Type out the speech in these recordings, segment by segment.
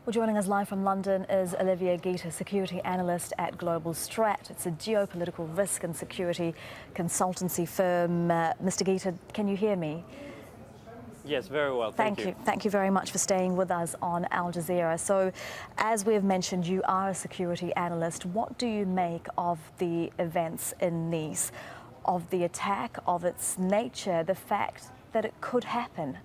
Well, joining us live from London is Olivia Gita, security analyst at Global Strat. It's a geopolitical risk and security consultancy firm. Mr. Gita, can you hear me? Yes, very well. Thank you. Thank you very much for staying with us on Al Jazeera. So, as we have mentioned, you are a security analyst. What do you make of the events in Nice, of the attack, of its nature, the fact that it could happen?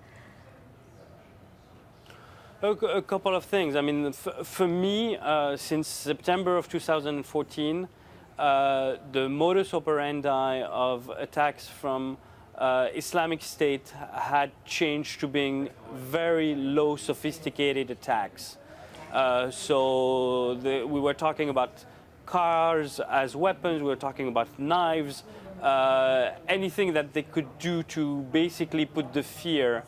A couple of things. I mean, for me, since September of 2014, the modus operandi of attacks from Islamic State had changed to being very low sophisticated attacks. We were talking about cars as weapons, we were talking about knives, anything that they could do to basically put the fear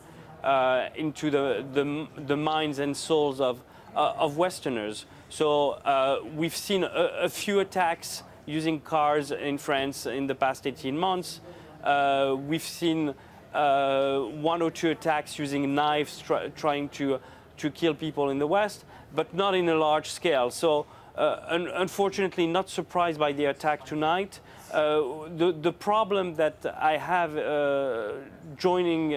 into the minds and souls of Westerners. So we've seen a few attacks using cars in France in the past 18 months. We've seen one or two attacks using knives trying to kill people in the West, but not in a large scale. So unfortunately, not surprised by the attack tonight. The problem that I have joining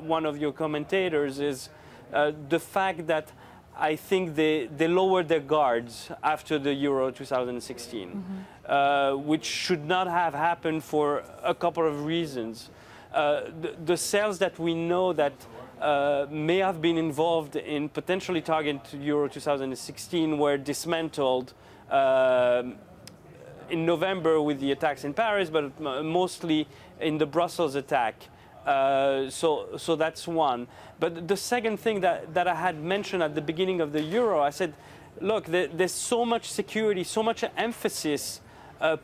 one of your commentators is the fact that I think they lowered their guards after the Euro 2016, which should not have happened for a couple of reasons. The cells that we know that may have been involved in potentially targeting Euro 2016 were dismantled in November with the attacks in Paris, but mostly in the Brussels attack. So that's one. But the second thing that I had mentioned at the beginning of the Euro, I said, look, there's so much security, so much emphasis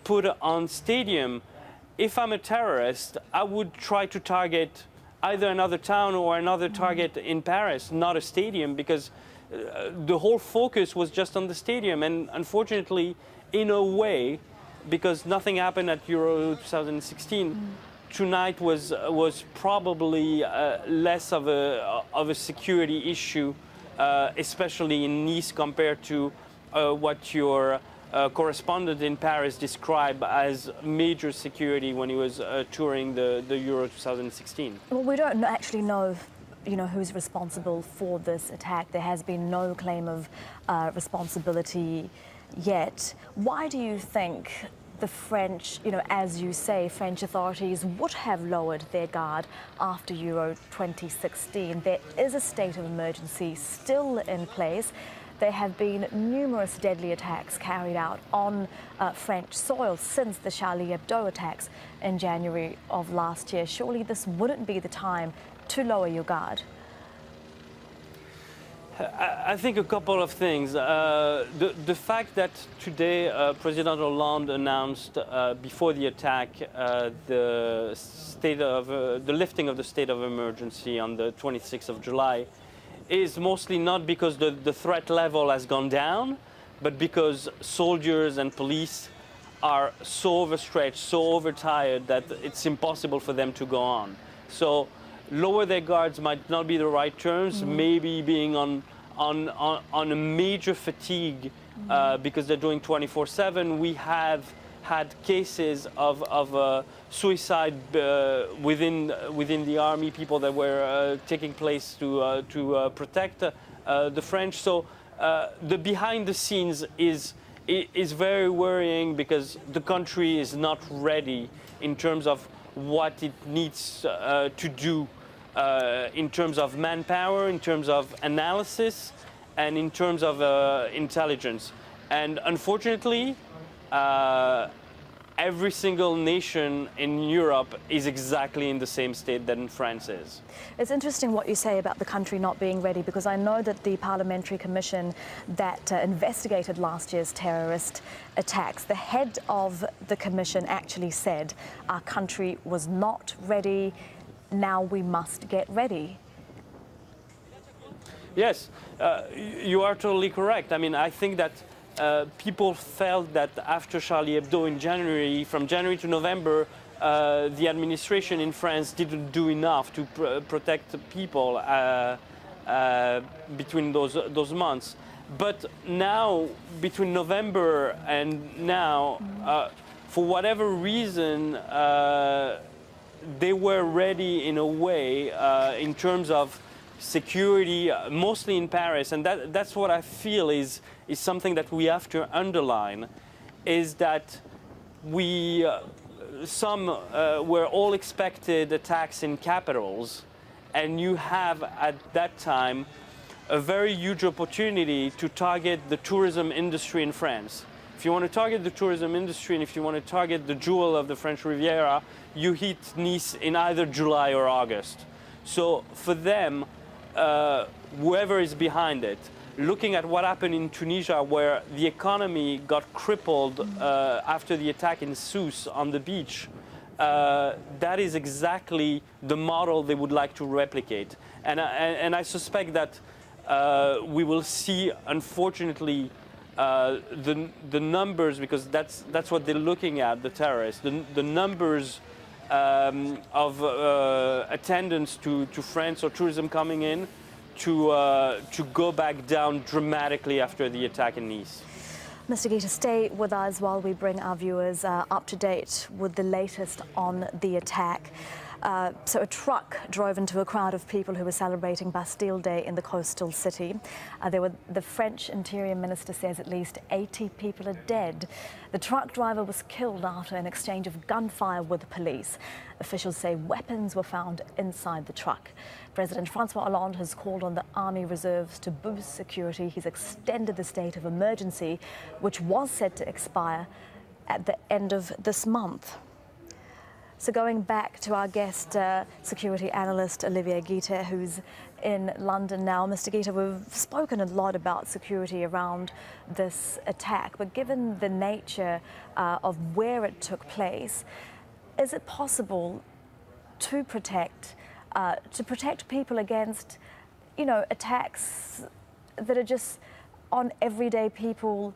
put on stadium. If I'm a terrorist, I would try to target either another town or another target in Paris, not a stadium, because the whole focus was just on the stadium. And unfortunately, in a way, because nothing happened at Euro 2016, tonight was probably less of a security issue, especially in Nice, compared to what your correspondent in Paris described as major security when he was touring the Euro 2016. Well, we don't actually know, who's responsible for this attack. There has been no claim of responsibility yet. Why do you think the French, as you say, French authorities would have lowered their guard after Euro 2016? There is a state of emergency still in place. There have been numerous deadly attacks carried out on French soil since the Charlie Hebdo attacks in January of last year. Surely this wouldn't be the time to lower your guard. I think a couple of things. The fact that today President Hollande announced before the attack the lifting of the state of emergency on the 26th of July is mostly not because the threat level has gone down, but because soldiers and police are so overstretched, so overtired that it's impossible for them to go on. So lower their guards might not be the right terms, maybe being on a major fatigue because they're doing 24/7. We have had cases of suicide within the army, people that were taking place to protect the French. So the behind the scenes is very worrying because the country is not ready in terms of what it needs to do in terms of manpower, in terms of analysis, and in terms of intelligence. And unfortunately, every single nation in Europe is exactly in the same state that France is. It's interesting what you say about the country not being ready, because I know that the parliamentary commission that investigated last year's terrorist attacks, the head of the commission actually said our country was not ready. Now we must get ready. Yes, you are totally correct. I mean, I think that people felt that after Charlie Hebdo in January, from January to November, the administration in France didn't do enough to protect people between those months. But now, between November and now, for whatever reason, they were ready in a way in terms of security, mostly in Paris. And that's what I feel is something that we have to underline, is that some were all expected attacks in capitals, and you have at that time a very huge opportunity to target the tourism industry in France. If you want to target the tourism industry and if you want to target the jewel of the French Riviera, you hit Nice in either July or August. So for them, whoever is behind it, looking at what happened in Tunisia, where the economy got crippled after the attack in Sousse on the beach, that is exactly the model they would like to replicate. And I suspect that we will see, unfortunately, the numbers, because that's what they're looking at, the terrorists, the numbers of attendance to France or tourism coming in to go back down dramatically after the attack in Nice. Mr. Guiter, stay with us while we bring our viewers up to date with the latest on the attack. So a truck drove into a crowd of people who were celebrating Bastille Day in the coastal city. The French Interior Minister says at least 80 people are dead. The truck driver was killed after an exchange of gunfire with the police. Officials say weapons were found inside the truck. President Francois Hollande has called on the army reserves to boost security. He's extended the state of emergency, which was set to expire at the end of this month. So going back to our guest, security analyst Olivier Guiter, who's in London now. Mr. Guiter, we've spoken a lot about security around this attack, but given the nature of where it took place, is it possible to protect people against, attacks that are just on everyday people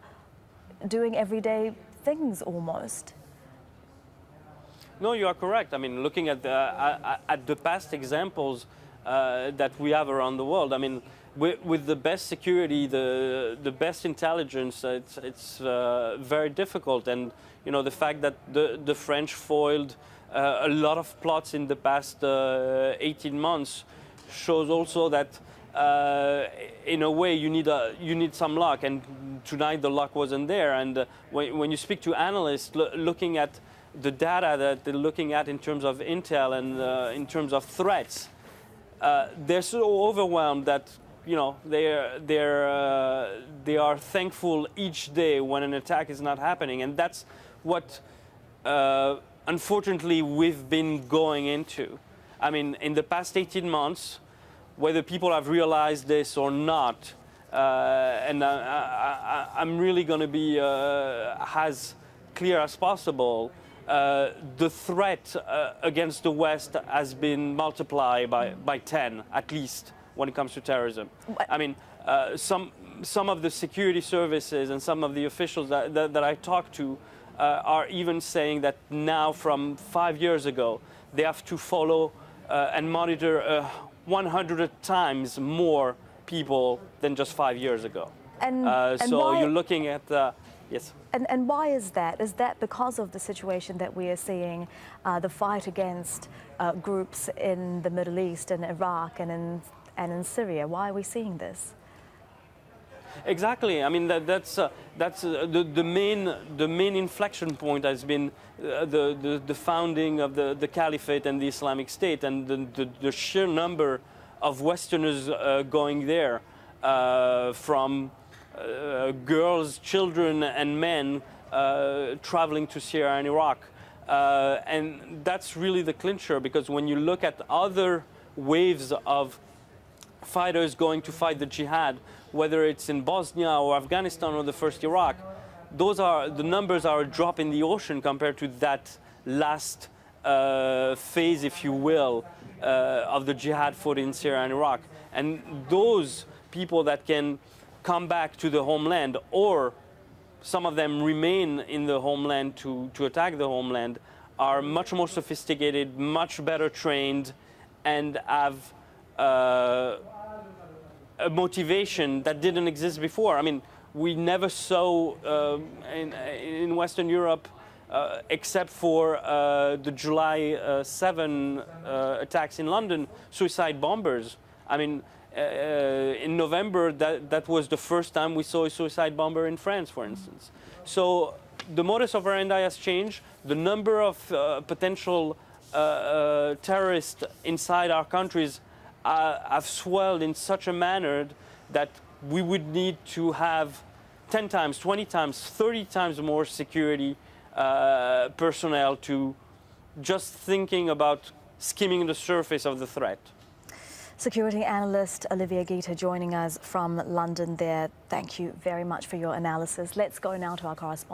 doing everyday things almost? No, you are correct. I mean, looking at the past examples that we have around the world, I mean, with the best security, the best intelligence, it's very difficult. And the fact that the French foiled a lot of plots in the past 18 months shows also that in a way you need some luck. And tonight the luck wasn't there. And when you speak to analysts looking at the data that they're looking at in terms of intel and in terms of threats, they're so overwhelmed that they are thankful each day when an attack is not happening, and that's what unfortunately we've been going into. I mean, in the past 18 months, whether people have realized this or not, and I'm really going to be as clear as possible. The threat against the West has been multiplied by 10 at least when it comes to terrorism. I mean, some of the security services and some of the officials that I talked to are even saying that now, from 5 years ago, they have to follow and monitor 100 times more people than just 5 years ago. So you're looking at yes. And why is that? Is that because of the situation that we are seeing, the fight against groups in the Middle East and Iraq and in Syria? Why are we seeing this? Exactly. I mean, that's the main inflection point has been the founding of the Caliphate and the Islamic State, and the sheer number of Westerners going there, from girls, children, and men traveling to Syria and Iraq. And that's really the clincher, because when you look at other waves of fighters going to fight the jihad, whether it's in Bosnia or Afghanistan or the first Iraq, the numbers are a drop in the ocean compared to that last phase, if you will, of the jihad fought in Syria and Iraq. And those people that can come back to the homeland, or some of them remain in the homeland to attack the homeland, are much more sophisticated, much better trained, and have a motivation that didn't exist before. I mean, we never saw in Western Europe, except for the July 7 attacks in London, suicide bombers. I mean, in November, that was the first time we saw a suicide bomber in France, for instance. So the modus operandi has changed. The number of potential terrorists inside our countries have swelled in such a manner that we would need to have 10 times, 20 times, 30 times more security personnel to just thinking about skimming the surface of the threat. Security analyst Olivier Gita joining us from London there. Thank you very much for your analysis. Let's go now to our correspondent.